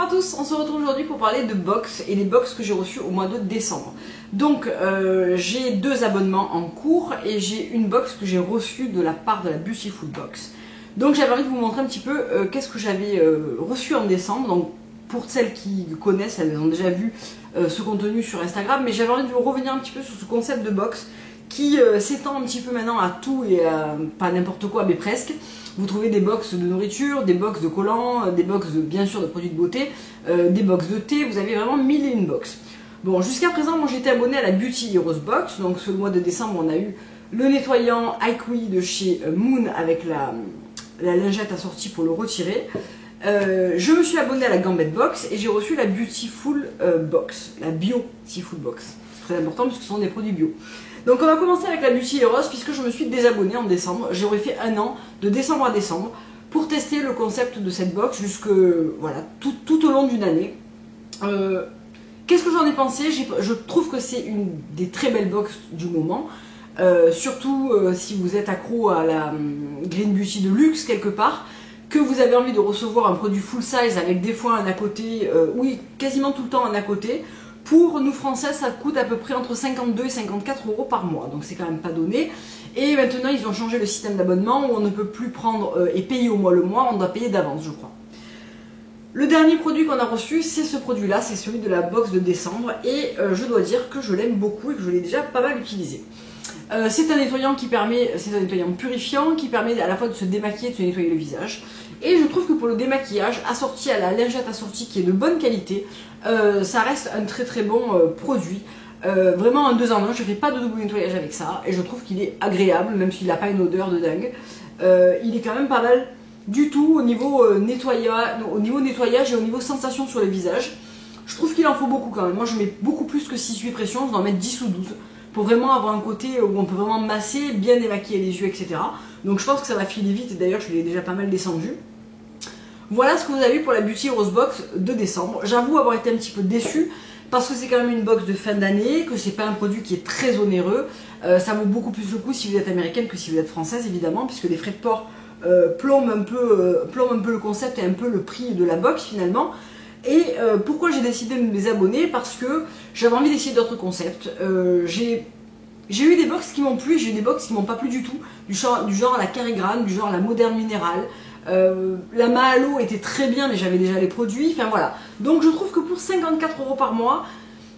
à tous, on se retrouve aujourd'hui pour parler de box et les box que j'ai reçues au mois de décembre. Donc j'ai 2 abonnements en cours et j'ai une box que j'ai reçue de la part de la Beautiful Box. Donc j'avais envie de vous montrer un petit peu qu'est-ce que j'avais reçu en décembre. Donc pour celles qui connaissent, elles ont déjà vu ce contenu sur Instagram, mais j'avais envie de vous revenir un petit peu sur ce concept de box qui s'étend un petit peu maintenant à tout et à pas n'importe quoi, mais presque. Vous trouvez des box de nourriture, des box de collants, des box de, bien sûr de produits de beauté, des box de thé, vous avez vraiment 1001 box. Bon, jusqu'à présent, moi j'étais abonnée à la Beauty Heroes Box, donc ce mois de décembre on a eu le nettoyant Iqui de chez Moon avec la lingette assortie pour le retirer. Je me suis abonnée à la Gambette Box et j'ai reçu la Beautiful Box, la Beautiful Box. C'est très important parce que ce sont des produits bio. Donc on va commencer avec la Beauty Heroes puisque je me suis désabonnée en décembre. J'aurais fait un an de décembre à décembre pour tester le concept de cette box jusque voilà tout au long d'une année. Qu'est-ce que j'en ai pensé? Je trouve que c'est une des très belles box du moment. Surtout si vous êtes accro à la Green Beauty de luxe quelque part, que vous avez envie de recevoir un produit full size avec des fois un à côté, oui quasiment tout le temps un à côté. Pour nous français, ça coûte à peu près entre 52 et 54 € par mois, donc c'est quand même pas donné. Et maintenant, ils ont changé le système d'abonnement où on ne peut plus prendre et payer au mois le mois, on doit payer d'avance, je crois. Le dernier produit qu'on a reçu, c'est ce produit-là, c'est celui de la box de décembre, et je dois dire que je l'aime beaucoup et que je l'ai déjà pas mal utilisé. C'est un nettoyant qui permet, c'est un nettoyant purifiant qui permet à la fois de se démaquiller et de se nettoyer le visage. Et je trouve que pour le démaquillage, assorti à la lingette assortie qui est de bonne qualité, ça reste un très bon produit. Vraiment un 2 en 1, je ne fais pas de double nettoyage avec ça et je trouve qu'il est agréable, même s'il n'a pas une odeur de dingue. Il est quand même pas mal du tout au niveau nettoyage et au niveau sensation sur le visage. Je trouve qu'il en faut beaucoup quand même. Moi je mets beaucoup plus que 6-8 pressions, je dois en mettre 10 ou 12 pour vraiment avoir un côté où on peut vraiment masser, bien démaquiller les yeux, etc. Donc je pense que ça va filer vite et d'ailleurs je l'ai déjà pas mal descendu. Voilà ce que vous avez pour la Beauty Heroes Box de décembre. J'avoue avoir été un petit peu déçue parce que c'est quand même une box de fin d'année, que c'est pas un produit qui est très onéreux. Ça vaut beaucoup plus le coup si vous êtes américaine que si vous êtes française évidemment, puisque les frais de port plombent un peu le concept et un peu le prix de la box finalement. Et pourquoi j'ai décidé de me désabonner? Parce que j'avais envie d'essayer d'autres concepts. J'ai eu des box qui m'ont plu, j'ai eu des box qui m'ont pas plu du tout, du genre la Carrigrane, du genre la Moderne Minéral. La Mahalo était très bien mais j'avais déjà les produits, enfin voilà. Donc je trouve que pour 54 € par mois,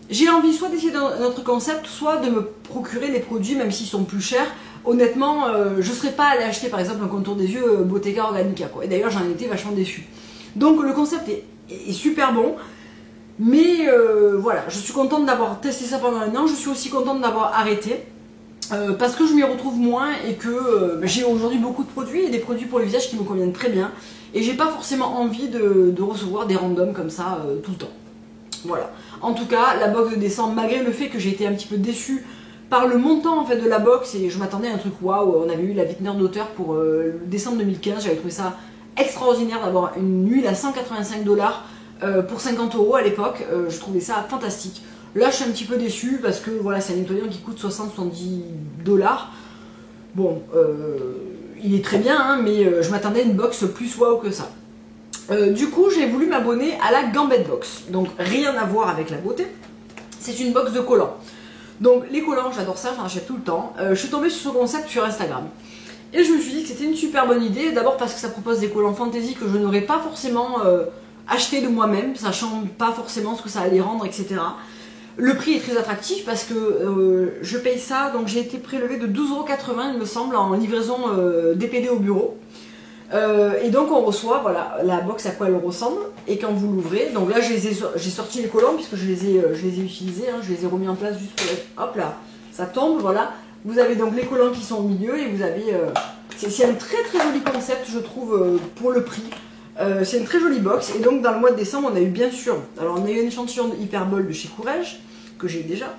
j'ai envie soit d'essayer notre concept, soit de me procurer les produits même s'ils sont plus chers. Honnêtement, je ne serais pas allée acheter par exemple un contour des yeux Bottega Organica quoi. Et d'ailleurs j'en étais vachement déçue. Donc le concept est super bon. Mais voilà, je suis contente d'avoir testé ça pendant un an, je suis aussi contente d'avoir arrêté. Parce que je m'y retrouve moins et que j'ai aujourd'hui beaucoup de produits et des produits pour le visage qui me conviennent très bien et j'ai pas forcément envie de recevoir des randoms comme ça tout le temps. Voilà. En tout cas, la box de décembre, malgré le fait que j'ai été un petit peu déçue par le montant en fait de la box et je m'attendais à un truc waouh, on avait eu la Vintner d'auteur pour décembre 2015, j'avais trouvé ça extraordinaire d'avoir une huile à 185 $ pour 50 € à l'époque, je trouvais ça fantastique. Là, je suis un petit peu déçue parce que voilà, c'est un nettoyant qui coûte 60-70 $. Bon, il est très bien, hein, mais je m'attendais à une box plus waouh que ça. Du coup, j'ai voulu m'abonner à la Gambette Box. Donc, rien à voir avec la beauté. C'est une box de collants. Donc, les collants, j'adore ça, j'en achète tout le temps. Je suis tombée sur ce concept sur Instagram. Et je me suis dit que c'était une super bonne idée. D'abord parce que ça propose des collants fantasy que je n'aurais pas forcément acheté de moi-même, sachant pas forcément ce que ça allait rendre, etc. Le prix est très attractif parce que je paye ça, donc j'ai été prélevé de 12,80 € il me semble en livraison DPD au bureau. Et donc on reçoit voilà, la box à quoi elle ressemble et quand vous l'ouvrez, donc là j'ai sorti les collants puisque je les ai utilisés, hein, je les ai remis en place juste pour être, hop là, ça tombe, voilà. Vous avez donc les collants qui sont au milieu et vous avez, c'est un très joli concept je trouve pour le prix. C'est une très jolie box et donc dans le mois de décembre on a eu bien sûr, alors on a eu un échantillon de Hyperball de chez Courrèges que j'ai déjà.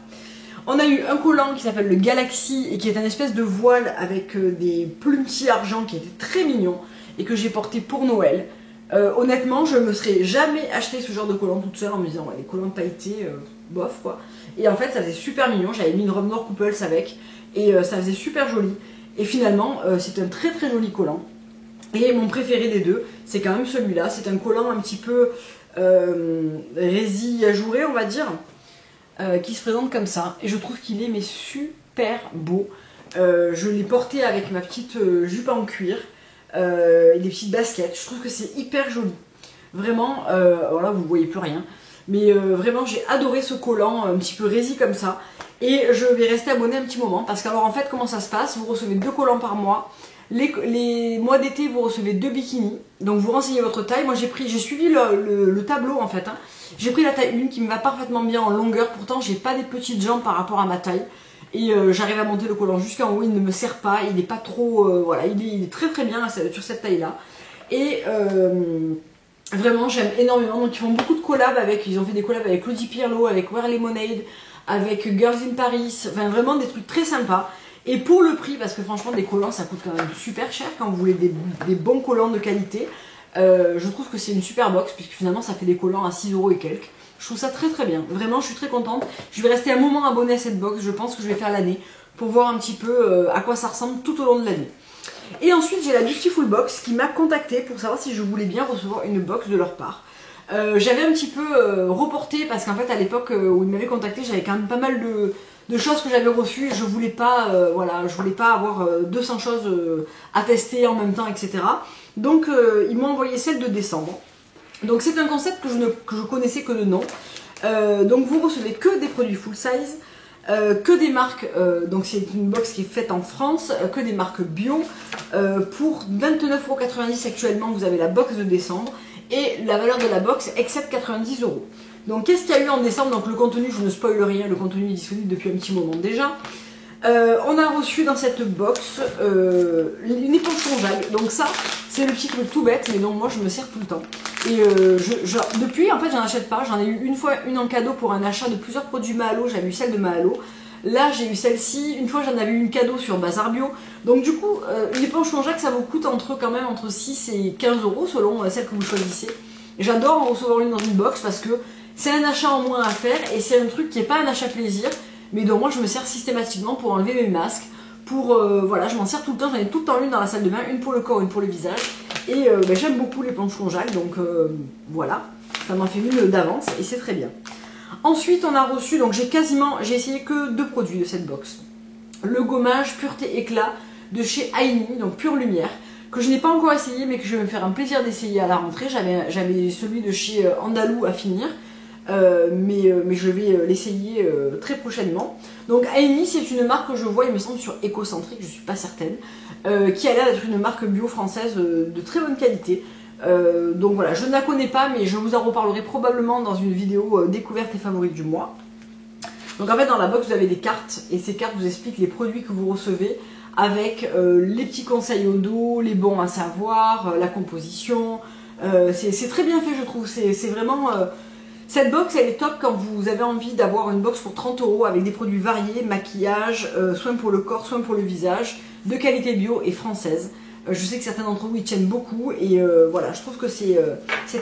On a eu un collant qui s'appelle le Galaxy et qui est un espèce de voile avec des plumetis argent qui était très mignon et que j'ai porté pour Noël. Honnêtement je me serais jamais acheté ce genre de collant toute seule en me disant ouais, les collants pailletés, bof quoi. Et en fait ça faisait super mignon, j'avais mis une robe noire couples avec et ça faisait super joli. Et finalement c'est un très joli collant. Et mon préféré des deux, c'est quand même celui-là. C'est un collant un petit peu résille ajouré, on va dire, qui se présente comme ça. Et je trouve qu'il est mais super beau. Je l'ai porté avec ma petite jupe en cuir et des petites baskets. Je trouve que c'est hyper joli. Vraiment, alors là vous ne voyez plus rien. Mais vraiment j'ai adoré ce collant un petit peu résille comme ça. Et je vais rester abonnée un petit moment. Parce qu'alors en fait comment ça se passe? Vous recevez 2 collants par mois. Les mois d'été vous recevez 2 bikinis. Donc vous renseignez votre taille. Moi j'ai suivi le tableau en fait. Hein. J'ai pris la taille 1 qui me va parfaitement bien en longueur. Pourtant j'ai pas des petites jambes par rapport à ma taille. Et j'arrive à monter le collant jusqu'en haut. Il ne me serre pas. Il n'est pas trop... voilà, il est très très bien sur cette taille là. Et... vraiment j'aime énormément, donc ils font beaucoup de collabs avec, ils ont fait des collabs avec Claudie Pierlot, avec Wear Lemonade, avec Girls in Paris, enfin vraiment des trucs très sympas. Et pour le prix, parce que franchement des collants ça coûte quand même super cher quand vous voulez des bons collants de qualité, je trouve que c'est une super box puisque finalement ça fait des collants à 6 € et quelques. Je trouve ça très très bien, vraiment je suis très contente. Je vais rester un moment abonnée à cette box, je pense que je vais faire l'année pour voir un petit peu à quoi ça ressemble tout au long de l'année. Et ensuite j'ai la Beautiful Box qui m'a contacté pour savoir si je voulais bien recevoir une box de leur part. J'avais un petit peu reporté parce qu'en fait à l'époque où ils m'avaient contacté j'avais quand même pas mal de choses que j'avais reçues et je voulais pas, voilà, je voulais pas avoir 200 choses à tester en même temps, etc. Donc ils m'ont envoyé celle de décembre. Donc c'est un concept que je connaissais que de nom. Donc vous recevez que des produits full size. Que des marques, donc c'est une box qui est faite en France, que des marques bio. Pour 29,90 € actuellement, vous avez la box de décembre et la valeur de la box excède 90 €. Donc qu'est-ce qu'il y a eu en décembre? Donc le contenu, je ne spoil rien, le contenu est disponible depuis un petit moment déjà. On a reçu dans cette box une éponge conjale. Donc ça, c'est le petit truc tout bête, mais dont moi je me sers tout le temps. Et depuis, en fait, j'en achète pas. J'en ai eu une fois une en cadeau pour un achat de plusieurs produits Mahalo. J'avais eu celle de Mahalo. Là, j'ai eu celle-ci. Une fois, j'en avais eu une cadeau sur Bazar Bio. Donc du coup, une éponge conjale, ça vous coûte quand même entre 6 et 15 € selon celle que vous choisissez. J'adore en recevoir une dans une box parce que c'est un achat en moins à faire et c'est un truc qui n'est pas un achat plaisir, mais dont moi je me sers systématiquement pour enlever mes masques. Voilà, je m'en sers tout le temps, j'en ai tout le temps une dans la salle de bain, une pour le corps, une pour le visage. Et j'aime beaucoup l'éponge conjale, donc voilà, ça m'en fait une d'avance et c'est très bien. Ensuite on a reçu, donc j'ai essayé que 2 produits de cette box. Le gommage Pureté Éclat de chez Aini, donc Pure Lumière, que je n'ai pas encore essayé mais que je vais me faire un plaisir d'essayer à la rentrée. J'avais celui de chez Andalou à finir. Mais je vais l'essayer très prochainement. Donc Aini, c'est une marque que je vois, il me semble, sur Écocentrique, je suis pas certaine, qui a l'air d'être une marque bio française de très bonne qualité. Donc voilà, je ne la connais pas, mais je vous en reparlerai probablement dans une vidéo découverte et favorite du mois. Donc en fait, dans la box, vous avez des cartes, et ces cartes vous expliquent les produits que vous recevez, avec les petits conseils au dos, les bons à savoir, la composition. C'est très bien fait, je trouve. C'est vraiment... Cette box, elle est top quand vous avez envie d'avoir une box pour 30 € avec des produits variés, maquillage, soins pour le corps, soins pour le visage, de qualité bio et française. Je sais que certains d'entre vous y tiennent beaucoup et voilà, je trouve que c'est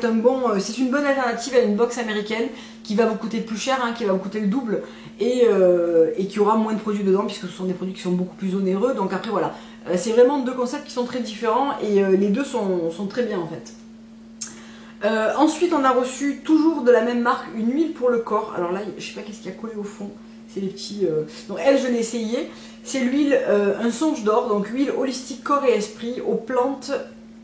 une bonne alternative à une box américaine qui va vous coûter plus cher, hein, qui va vous coûter le double et qui aura moins de produits dedans puisque ce sont des produits qui sont beaucoup plus onéreux. Donc après voilà, c'est vraiment 2 concepts qui sont très différents et les deux sont très bien en fait. Ensuite on a reçu toujours de la même marque une huile pour le corps. Alors là je sais pas qu'est-ce qu'il y a collé au fond. C'est les petits... Donc elle je l'ai essayé. C'est l'huile un songe d'or. Donc huile holistique corps et esprit aux plantes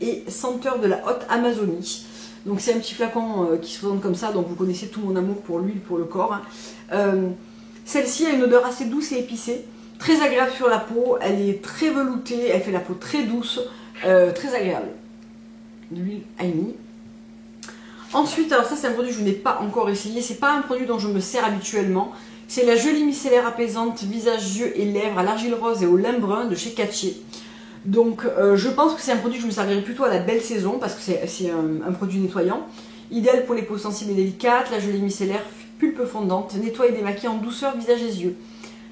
et senteurs de la haute Amazonie. Donc c'est un petit flacon qui se présente comme ça. Donc vous connaissez tout mon amour pour l'huile pour le corps. Celle-ci a une odeur assez douce et épicée. Très agréable sur la peau. Elle est très veloutée. Elle fait la peau très douce. Très agréable. L'huile Aini. Ensuite, alors ça c'est un produit que je n'ai pas encore essayé, c'est pas un produit dont je me sers habituellement. C'est la gelée micellaire apaisante visage, yeux et lèvres à l'argile rose et au lin brun de chez Cattier. Donc je pense que c'est un produit que je me servirai plutôt à la belle saison parce que c'est un produit nettoyant. Idéal pour les peaux sensibles et délicates, la gelée micellaire pulpe fondante, nettoie et démaquille en douceur visage et yeux.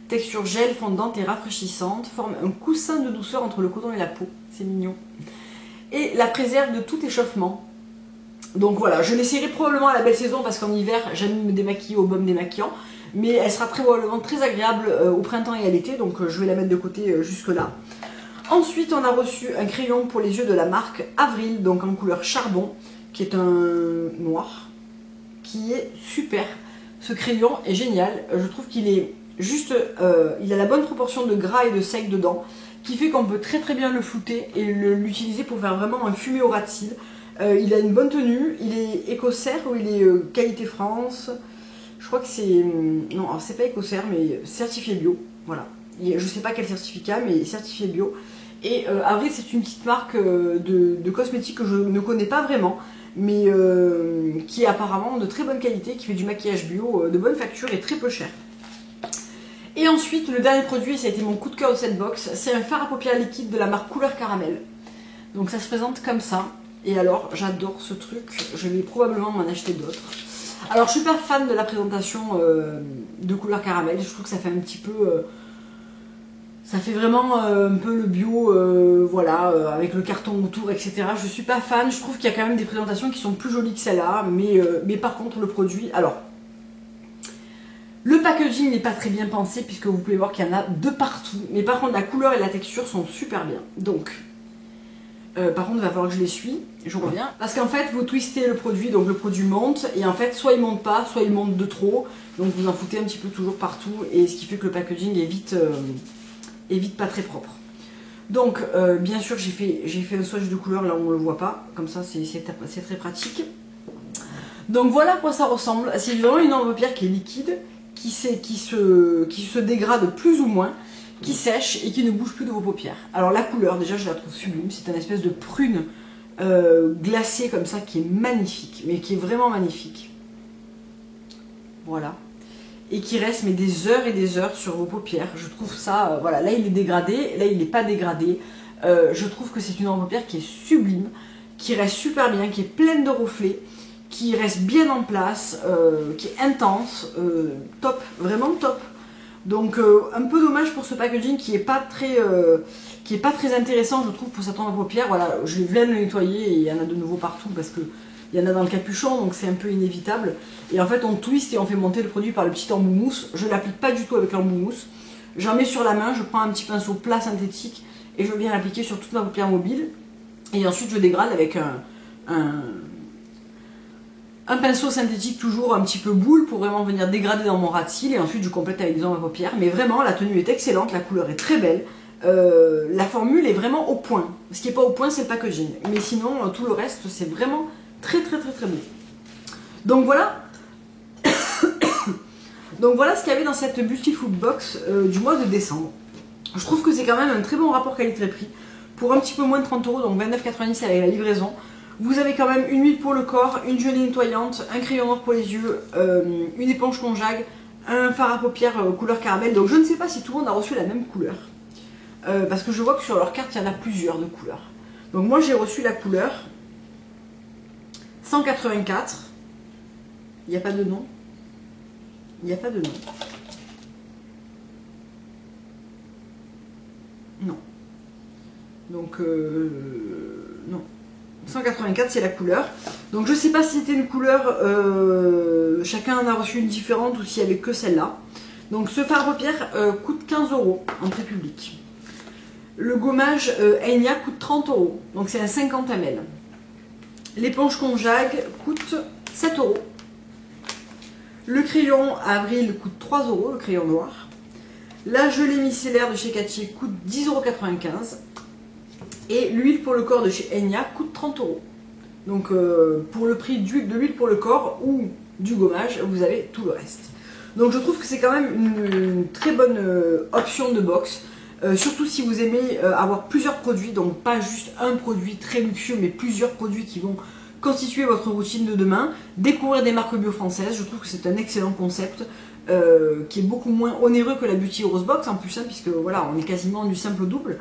Texture gel, fondante et rafraîchissante, forme un coussin de douceur entre le coton et la peau, c'est mignon. Et la préserve de tout échauffement. Donc voilà, je l'essayerai probablement à la belle saison parce qu'en hiver, j'aime me démaquiller au baume démaquillant. Mais elle sera probablement très agréable au printemps et à l'été, donc je vais la mettre de côté jusque là. Ensuite, on a reçu un crayon pour les yeux de la marque Avril, donc en couleur charbon, qui est un noir. qu'il est super. Ce crayon est génial. Je trouve qu'il est juste... il a la bonne proportion de gras et de sec dedans, qui fait qu'on peut très très bien le flouter et l'utiliser pour faire vraiment un fumé au ras de cils. Il a une bonne tenue. Il est écossaire ou il est qualité France. Je crois que c'est... Non, c'est pas écossaire, mais certifié bio. Voilà. Je sais pas quel certificat, mais certifié bio. Et Avril, c'est une petite marque de cosmétiques que je ne connais pas vraiment, mais qui est apparemment de très bonne qualité, qui fait du maquillage bio de bonne facture et très peu cher. Et ensuite, le dernier produit, ça a été mon coup de cœur de cette box, c'est un fard à paupières liquide de la marque Couleur Caramel. Donc ça se présente comme ça. Et alors, j'adore ce truc, je vais probablement m'en acheter d'autres. Alors, je suis pas fan de la présentation de Couleur Caramel, je trouve que ça fait un petit peu... ça fait vraiment un peu le bio, voilà, avec le carton autour, etc. Je suis pas fan, je trouve qu'il y a quand même des présentations qui sont plus jolies que celle-là, mais par contre, le produit... Alors, le packaging n'est pas très bien pensé, puisque vous pouvez voir qu'il y en a de partout. Mais par contre, la couleur et la texture sont super bien. Donc... par contre, il va falloir que je l'essuie, je reviens. Parce qu'en fait, vous twistez le produit, donc le produit monte, et en fait, soit il monte pas, soit il monte de trop. Donc vous en foutez un petit peu toujours partout, et ce qui fait que le packaging est vite pas très propre. Donc, bien sûr, j'ai fait un swatch de couleur là où on le voit pas, comme ça c'est très pratique. Donc voilà à quoi ça ressemble. C'est vraiment une encre de paupières qui est liquide, qui se dégrade plus ou moins, qui sèche et qui ne bouge plus de vos paupières. Alors la couleur, déjà je la trouve sublime, c'est un espèce de prune glacée comme ça qui est magnifique, mais qui est vraiment magnifique. Voilà. Et qui reste mais des heures et des heures sur vos paupières. Je trouve ça, voilà, là il est dégradé, là il n'est pas dégradé. Je trouve que c'est une encre de paupières qui est sublime, qui reste super bien, qui est pleine de reflets, qui reste bien en place, qui est intense, top, vraiment top. Donc un peu dommage pour ce packaging qui est pas très intéressant, je trouve, pour cette encre de paupières. Voilà, je viens de le nettoyer et il y en a de nouveau partout parce que il y en a dans le capuchon, donc c'est un peu inévitable. Et en fait, on twist et on fait monter le produit par le petit embout mousse. Je l'applique pas du tout avec l'embout mousse. J'en mets sur la main, je prends un petit pinceau plat synthétique et je viens l'appliquer sur toute ma paupière mobile. Et ensuite, je dégrade avec un pinceau synthétique toujours un petit peu boule pour vraiment venir dégrader dans mon ras de cils. Et ensuite, je complète avec des encres à paupières. Mais vraiment, la tenue est excellente, la couleur est très belle. La formule est vraiment au point. Ce qui n'est pas au point, c'est le packaging. Mais sinon, tout le reste, c'est vraiment très très très très beau. Donc voilà. Donc voilà ce qu'il y avait dans cette Multifood Box du mois de décembre. Je trouve que c'est quand même un très bon rapport qualité-prix. Pour un petit peu moins de 30 €, donc 29,90 € avec la livraison. Vous avez quand même une huile pour le corps, une gelée nettoyante, un crayon noir pour les yeux, une éponge Conjag, un fard à paupières couleur caramel. Donc je ne sais pas si tout le monde a reçu la même couleur. Parce que je vois que sur leur carte, il y en a plusieurs de couleurs. Donc moi j'ai reçu la couleur 184. Il n'y a pas de nom. Il n'y a pas de nom. Non. Donc, non. 184, c'est la couleur. Donc, je ne sais pas si c'était une couleur, chacun en a reçu une différente ou s'il n'y avait que celle-là. Donc, ce fard à paupières coûte 15 € en prix public. Le gommage Enya coûte 30 €. Donc, c'est un 50 ml. L'éponge Conjag coûte 7 €. Le crayon Avril coûte 3 €, le crayon noir. La gelée micellaire de chez Cattier coûte 10,95 €. Et l'huile pour le corps de chez Enya coûte 30 €. Donc pour le prix de l'huile pour le corps ou du gommage, vous avez tout le reste. Donc je trouve que c'est quand même une très bonne option de box. Surtout si vous aimez avoir plusieurs produits, donc pas juste un produit très luxueux, mais plusieurs produits qui vont constituer votre routine de demain. Découvrir des marques bio françaises, je trouve que c'est un excellent concept qui est beaucoup moins onéreux que la Beauty Rose Box en plus, hein, puisque voilà, on est quasiment du simple au double.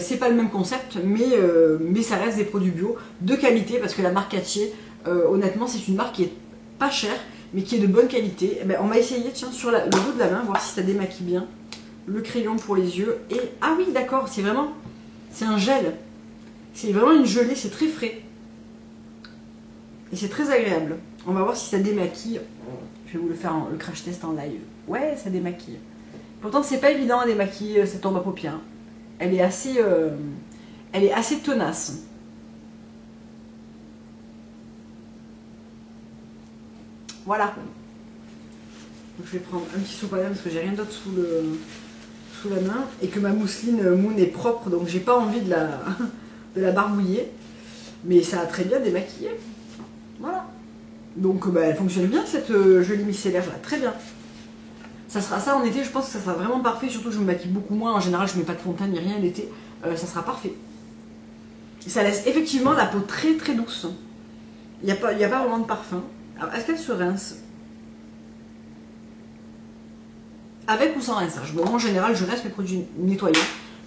C'est pas le même concept, mais ça reste des produits bio de qualité, parce que la marque Cattier, honnêtement, c'est une marque qui est pas chère, mais qui est de bonne qualité. Et ben, on va essayer, tiens, sur le dos de la main, voir si ça démaquille bien. Le crayon pour les yeux, et... Ah oui, d'accord, c'est un gel. C'est vraiment une gelée, c'est très frais. Et c'est très agréable. On va voir si ça démaquille. Je vais vous le faire le crash test en live. Ouais, ça démaquille. Pourtant, c'est pas évident à démaquiller cette tombe à paupières. Elle est assez tenace. Voilà. Donc je vais prendre un petit sopalin parce que j'ai rien d'autre sous la main et que ma mousseline Moon est propre, donc j'ai pas envie de la barbouiller. Mais ça a très bien démaquillé. Voilà. Donc bah, elle fonctionne bien cette jolie micellaire là, très bien. Ça sera ça en été, je pense que ça sera vraiment parfait, surtout que je me maquille beaucoup moins. En général, je mets pas de fond de teint ni rien l'été. Ça sera parfait. Ça laisse effectivement la peau très très douce. Il n'y a pas vraiment de parfum. Alors, est-ce qu'elle se rince? Avec ou sans rinçage? Bon, en général, je rince mes produits nettoyants.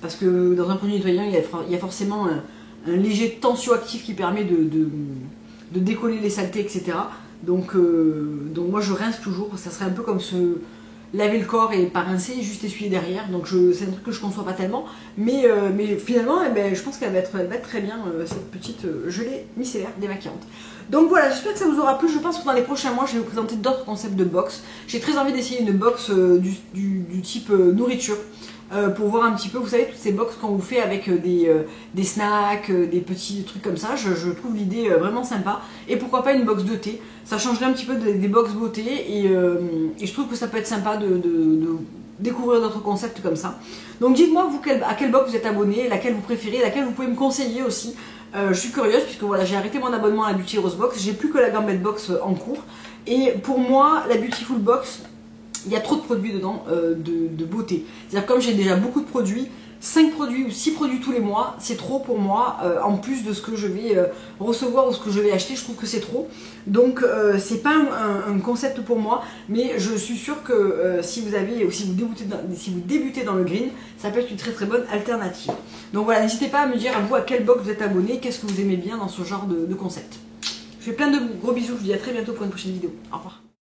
Parce que dans un produit nettoyant, il y a forcément un léger tensioactif qui permet de décoller les saletés, etc. Donc moi, je rince toujours. Ça serait un peu comme se laver le corps et pas rincer, juste essuyer derrière. Donc c'est un truc que je conçois pas tellement. Mais finalement, eh ben, je pense qu'elle va être très bien, cette petite gelée micellaire démaquillante. Donc voilà, j'espère que ça vous aura plu. Je pense que dans les prochains mois, je vais vous présenter d'autres concepts de box. J'ai très envie d'essayer une box du type nourriture. Pour voir un petit peu, vous savez, toutes ces box qu'on vous fait avec des snacks, des petits trucs comme ça. Je trouve l'idée vraiment sympa. Et pourquoi pas une box de thé. Ça changerait un petit peu des box beauté. Et je trouve que ça peut être sympa de découvrir d'autres concepts comme ça. Donc dites-moi vous à quelle box vous êtes abonné, laquelle vous préférez, laquelle vous pouvez me conseiller aussi. Je suis curieuse puisque voilà, j'ai arrêté mon abonnement à la Beauty Rose Box, j'ai plus que la Gambette Box en cours. Et pour moi, la Beautiful Box, il y a trop de produits dedans de beauté. C'est-à-dire comme j'ai déjà beaucoup de produits, 5 produits ou 6 produits tous les mois, c'est trop pour moi, en plus de ce que je vais recevoir ou ce que je vais acheter, je trouve que c'est trop. Donc c'est pas un concept pour moi, mais je suis sûre que si vous débutez dans le green, ça peut être une très très bonne alternative. Donc voilà, n'hésitez pas à me dire à vous à quelle box vous êtes abonné, qu'est-ce que vous aimez bien dans ce genre de concept. Je fais plein de gros bisous, je vous dis à très bientôt pour une prochaine vidéo. Au revoir.